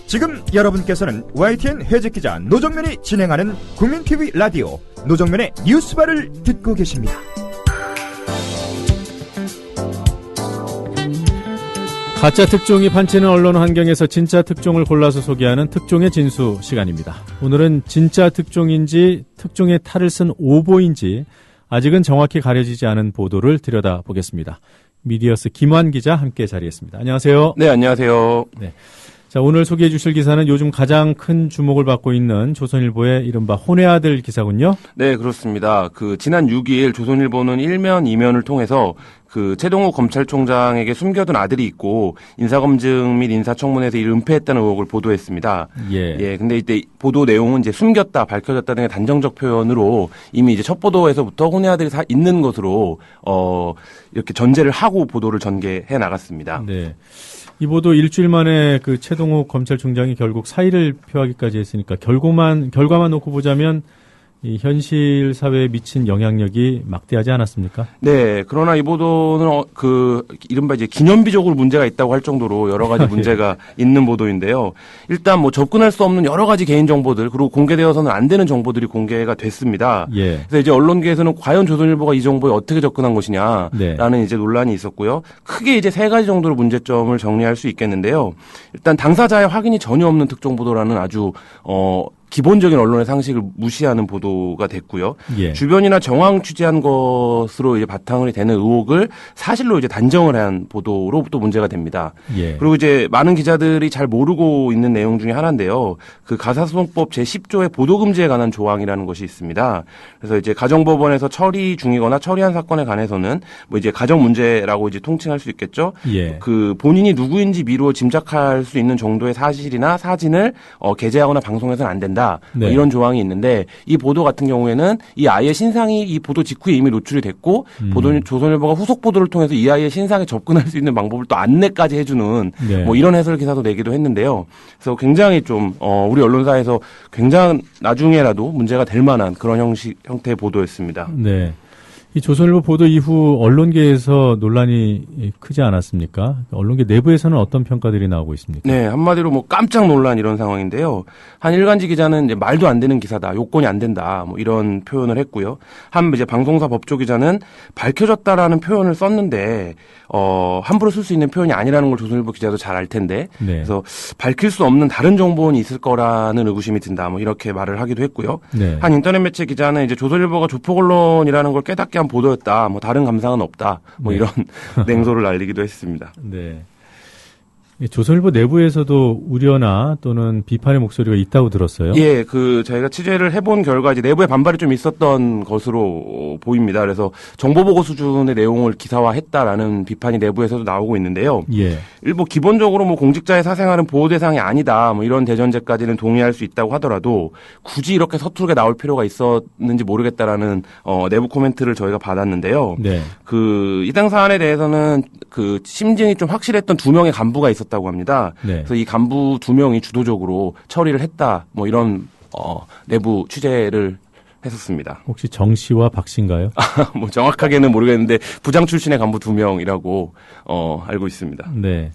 지금 여러분께서는 YTN 해직기자 노정면이 진행하는 국민TV 라디오 노정면의 뉴스바를 듣고 계십니다. 가짜 특종이 판치는 언론 환경에서 진짜 특종을 골라서 소개하는 특종의 진수 시간입니다. 오늘은 진짜 특종인지 특종의 탈을 쓴 오보인지 아직은 정확히 가려지지 않은 보도를 들여다보겠습니다. 미디어스 김환 기자 함께 자리했습니다. 안녕하세요. 네, 안녕하세요. 네. 자, 오늘 소개해 주실 기사는 요즘 가장 큰 주목을 받고 있는 조선일보의 이른바 혼의 아들 기사군요. 네, 그렇습니다. 지난 6일 조선일보는 1면, 2면을 통해서 최동호 검찰총장에게 숨겨둔 아들이 있고 인사검증 및 인사청문회에서 이를 은폐했다는 의혹을 보도했습니다. 예. 근데 이때 보도 내용은 이제 숨겼다, 밝혀졌다 등의 단정적 표현으로 이미 이제 첫 보도에서부터 혼의 아들이 있는 것으로 이렇게 전제를 하고 보도를 전개해 나갔습니다. 네. 이 보도 일주일 만에 최동호 검찰총장이 결국 사의를 표하기까지 했으니까 결과만 놓고 보자면 이 현실 사회에 미친 영향력이 막대하지 않았습니까? 네. 그러나 이 보도는 이른바 이제 기념비적으로 문제가 있다고 할 정도로 여러 가지 문제가 있는 보도인데요. 일단 접근할 수 없는 여러 가지 개인 정보들 그리고 공개되어서는 안 되는 정보들이 공개가 됐습니다. 예. 그래서 이제 언론계에서는 과연 조선일보가 이 정보에 어떻게 접근한 것이냐라는 이제 논란이 있었고요. 크게 이제 세 가지 정도로 문제점을 정리할 수 있겠는데요. 일단 당사자의 확인이 전혀 없는 특종 보도라는 아주 기본적인 언론의 상식을 무시하는 보도가 됐고요. 예. 주변이나 정황 취재한 것으로 이제 바탕이 되는 의혹을 사실로 이제 단정을 한 보도로부터 문제가 됩니다. 예. 그리고 이제 많은 기자들이 잘 모르고 있는 내용 중에 하나인데요. 가사소송법 제10조의 보도금지에 관한 조항이라는 것이 있습니다. 그래서 이제 가정법원에서 처리 중이거나 처리한 사건에 관해서는 이제 가정 문제라고 이제 통칭할 수 있겠죠. 예. 본인이 누구인지 미루어 짐작할 수 있는 정도의 사실이나 사진을 게재하거나 방송해서는 안 된다. 네. 이런 조항이 있는데 이 보도 같은 경우에는 이 아이의 신상이 이 보도 직후에 이미 노출이 됐고 조선일보가 후속 보도를 통해서 이 아이의 신상에 접근할 수 있는 방법을 또 안내까지 해주는 네. 이런 해설 기사도 내기도 했는데요. 그래서 굉장히 우리 언론사에서 굉장히 나중에라도 문제가 될 만한 그런 형태의 보도였습니다. 네. 이 조선일보 보도 이후 언론계에서 논란이 크지 않았습니까? 언론계 내부에서는 어떤 평가들이 나오고 있습니까? 네, 한마디로 깜짝 놀란 이런 상황인데요. 한 일간지 기자는 이제 말도 안 되는 기사다, 요건이 안 된다, 이런 표현을 했고요. 한 이제 방송사 법조 기자는 밝혀졌다라는 표현을 썼는데 함부로 쓸 수 있는 표현이 아니라는 걸 조선일보 기자도 잘 알 텐데, 네. 그래서 밝힐 수 없는 다른 정보는 있을 거라는 의구심이 든다, 이렇게 말을 하기도 했고요. 네. 한 인터넷 매체 기자는 이제 조선일보가 조폭 언론이라는 걸 깨닫게 한 보도였다. 다른 감상은 없다. 네. 이런 냉소를 날리기도 했습니다. 네. 조선일보 내부에서도 우려나 또는 비판의 목소리가 있다고 들었어요. 예, 저희가 취재를 해본 결과 이제 내부에 반발이 좀 있었던 것으로 보입니다. 그래서 정보보고 수준의 내용을 기사화했다라는 비판이 내부에서도 나오고 있는데요. 예. 기본적으로 공직자의 사생활은 보호 대상이 아니다. 이런 대전제까지는 동의할 수 있다고 하더라도 굳이 이렇게 서투르게 나올 필요가 있었는지 모르겠다라는 내부 코멘트를 저희가 받았는데요. 네. 해당 사안에 대해서는 심증이 좀 확실했던 2명의 간부가 있었다고 합니다. 네. 그래서 이 간부 2명이 주도적으로 처리를 했다. 이런 내부 취재를 했었습니다. 혹시 정 씨와 박 씨인가요? 정확하게는 모르겠는데 부장 출신의 간부 2명이라고 알고 있습니다. 네.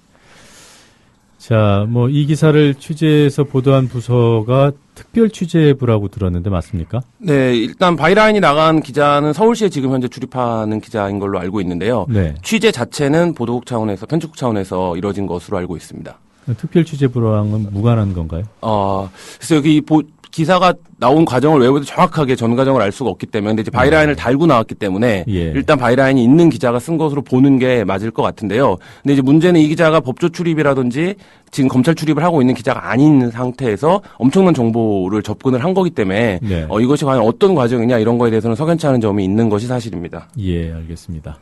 자, 이 기사를 취재해서 보도한 부서가 특별 취재부라고 들었는데 맞습니까? 네, 일단 바이라인이 나간 기자는 서울시에 지금 현재 출입하는 기자인 걸로 알고 있는데요. 네. 취재 자체는 보도국 차원에서, 편집국 차원에서 이뤄진 것으로 알고 있습니다. 특별 취재부랑은 무관한 건가요? 그래서 여기 기사가 나온 과정을 외부에서 정확하게 전 과정을 알 수가 없기 때문에 근데 이제 바이라인을 달고 나왔기 때문에 예. 일단 바이라인이 있는 기자가 쓴 것으로 보는 게 맞을 것 같은데요. 근데 이제 문제는 이 기자가 법조 출입이라든지 지금 검찰 출입을 하고 있는 기자가 아닌 상태에서 엄청난 정보를 접근을 한 거기 때문에 네. 이것이 과연 어떤 과정이냐 이런 거에 대해서는 석연치 않은 점이 있는 것이 사실입니다. 예, 알겠습니다.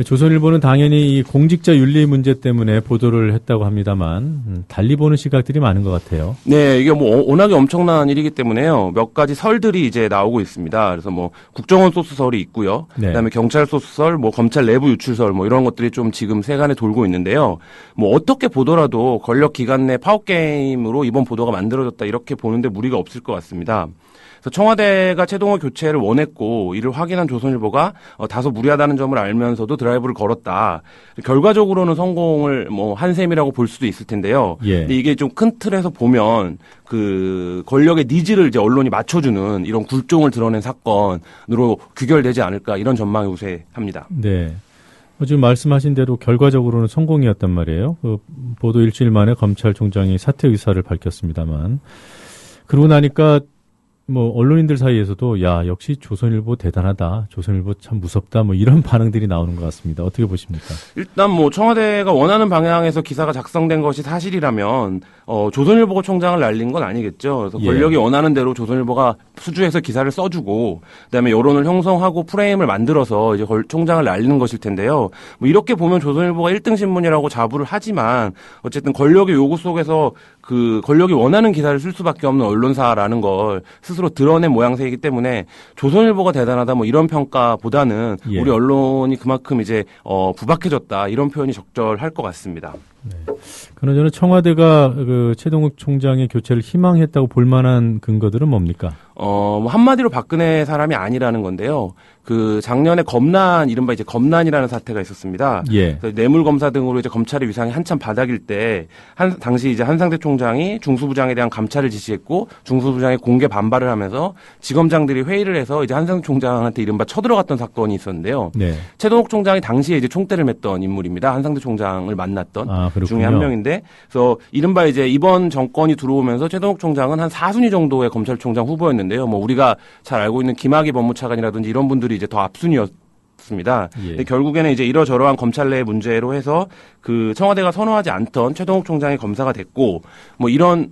조선일보는 당연히 이 공직자 윤리 문제 때문에 보도를 했다고 합니다만 달리 보는 시각들이 많은 것 같아요. 네, 이게 워낙에 엄청난 일이기 때문에요. 몇 가지 설들이 이제 나오고 있습니다. 그래서 국정원 소스설이 있고요. 네. 그다음에 경찰 소스설, 검찰 내부 유출설 이런 것들이 좀 지금 세간에 돌고 있는데요. 어떻게 보더라도 권력 기관 내 파워 게임으로 이번 보도가 만들어졌다 이렇게 보는데 무리가 없을 것 같습니다. 그래서 청와대가 최동호 교체를 원했고 이를 확인한 조선일보가 다소 무리하다는 점을 알면서도 드라이브를 걸었다. 결과적으로는 성공을 한 셈이라고 볼 수도 있을 텐데요. 예. 근데 이게 좀 큰 틀에서 보면 그 권력의 니즈를 이제 언론이 맞춰주는 이런 굴종을 드러낸 사건으로 귀결되지 않을까 이런 전망이 우세합니다. 네. 지금 말씀하신 대로 결과적으로는 성공이었단 말이에요. 그 보도 일주일 만에 검찰총장이 사퇴 의사를 밝혔습니다만 그러고 나니까 언론인들 사이에서도 야 역시 조선일보 대단하다, 조선일보 참 무섭다 이런 반응들이 나오는 것 같습니다. 어떻게 보십니까? 일단 청와대가 원하는 방향에서 기사가 작성된 것이 사실이라면 조선일보 총장을 날린 건 아니겠죠. 그래서 권력이 원하는 대로 조선일보가 수주해서 기사를 써주고 그다음에 여론을 형성하고 프레임을 만들어서 이제 총장을 날리는 것일 텐데요. 이렇게 보면 조선일보가 1등 신문이라고 자부를 하지만 어쨌든 권력의 요구 속에서 그 권력이 원하는 기사를 쓸 수밖에 없는 언론사라는 걸 스스로 드러낸 모양새이기 때문에 조선일보가 대단하다 이런 평가보다는 우리 언론이 그만큼 이제 부박해졌다 이런 표현이 적절할 것 같습니다. 네. 그나저나 청와대가 그 최동욱 총장의 교체를 희망했다고 볼 만한 근거들은 뭡니까? 한마디로 박근혜 사람이 아니라는 건데요. 그 작년에 이른바 이제 검난이라는 사태가 있었습니다. 예. 그래서 뇌물 검사 등으로 이제 검찰의 위상이 한참 바닥일 때 당시 이제 한상태 총장이 중수부장에 대한 감찰을 지시했고 중수부장이 공개 반발을 하면서 지검장들이 회의를 해서 이제 한상태 총장한테 이른바 쳐들어갔던 사건이 있었는데요. 네. 최동욱 총장이 당시에 이제 총대를 맸던 인물입니다. 한상태 총장을 만났던 중에 한 명인데, 그래서 이른바 이제 이번 정권이 들어오면서 최동욱 총장은 한 4순위 정도의 검찰총장 후보였는데요. 우리가 잘 알고 있는 김학의 법무차관이라든지 이런 분들이 이제 더 앞순위였습니다. 근데 결국에는 이제 이러저러한 검찰 내 문제로 해서 그 청와대가 선호하지 않던 최동욱 총장이 검사가 됐고, 이런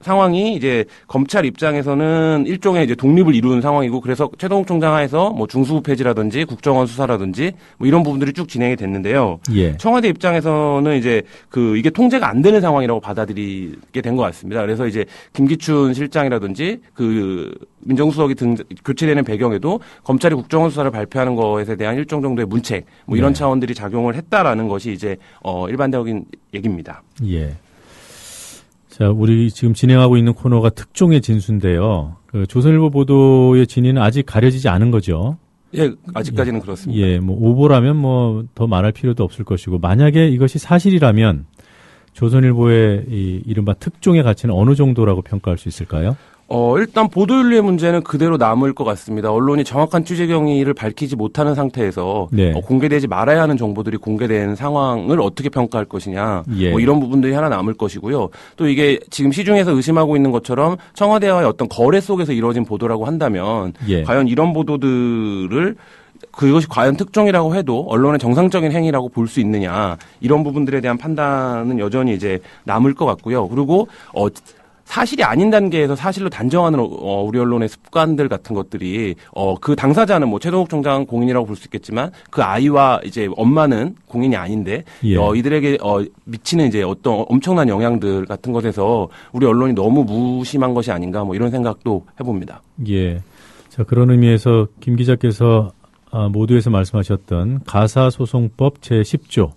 상황이 이제 검찰 입장에서는 일종의 이제 독립을 이루는 상황이고, 그래서 최동욱 총장 하에서 중수부 폐지라든지 국정원 수사라든지 이런 부분들이 쭉 진행이 됐는데요. 청와대 입장에서는 이제 이게 통제가 안 되는 상황이라고 받아들이게 된 것 같습니다. 그래서 이제 김기춘 실장이라든지 민정수석이 교체되는 배경에도 검찰이 국정원 수사를 발표하는 것에 대한 일정 정도의 문책 이런 차원들이 작용을 했다라는 것이 이제 일반적인 얘기입니다. 예. 자, 우리 지금 진행하고 있는 코너가 특종의 진수인데요. 그 조선일보 보도의 진위는 아직 가려지지 않은 거죠. 예, 아직까지는 그렇습니다. 예, 오보라면 더 말할 필요도 없을 것이고, 만약에 이것이 사실이라면 조선일보의 이른바 특종의 가치는 어느 정도라고 평가할 수 있을까요? 일단 보도윤리의 문제는 그대로 남을 것 같습니다. 언론이 정확한 취재 경위를 밝히지 못하는 상태에서 공개되지 말아야 하는 정보들이 공개된 상황을 어떻게 평가할 것이냐, 이런 부분들이 하나 남을 것이고요. 또 이게 지금 시중에서 의심하고 있는 것처럼 청와대와의 어떤 거래 속에서 이루어진 보도라고 한다면 과연 이런 보도들을 그것이 과연 특종이라고 해도 언론의 정상적인 행위라고 볼 수 있느냐, 이런 부분들에 대한 판단은 여전히 이제 남을 것 같고요. 그리고 사실이 아닌 단계에서 사실로 단정하는 우리 언론의 습관들 같은 것들이 그 당사자는 최동욱 총장은 공인이라고 볼 수 있겠지만 그 아이와 이제 엄마는 공인이 아닌데 이들에게 미치는 이제 어떤 엄청난 영향들 같은 것에서 우리 언론이 너무 무심한 것이 아닌가 이런 생각도 해봅니다. 예. 자, 그런 의미에서 김 기자께서 모두에서 말씀하셨던 가사소송법 제10조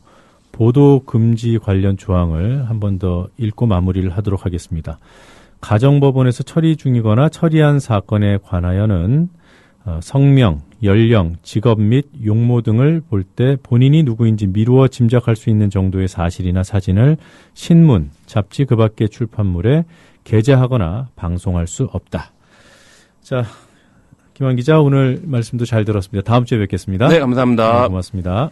보도 금지 관련 조항을 한 번 더 읽고 마무리를 하도록 하겠습니다. 가정법원에서 처리 중이거나 처리한 사건에 관하여는 성명, 연령, 직업 및 용모 등을 볼 때 본인이 누구인지 미루어 짐작할 수 있는 정도의 사실이나 사진을 신문, 잡지 그 밖의 출판물에 게재하거나 방송할 수 없다. 자, 김한 기자, 오늘 말씀도 잘 들었습니다. 다음 주에 뵙겠습니다. 네, 감사합니다. 네, 고맙습니다.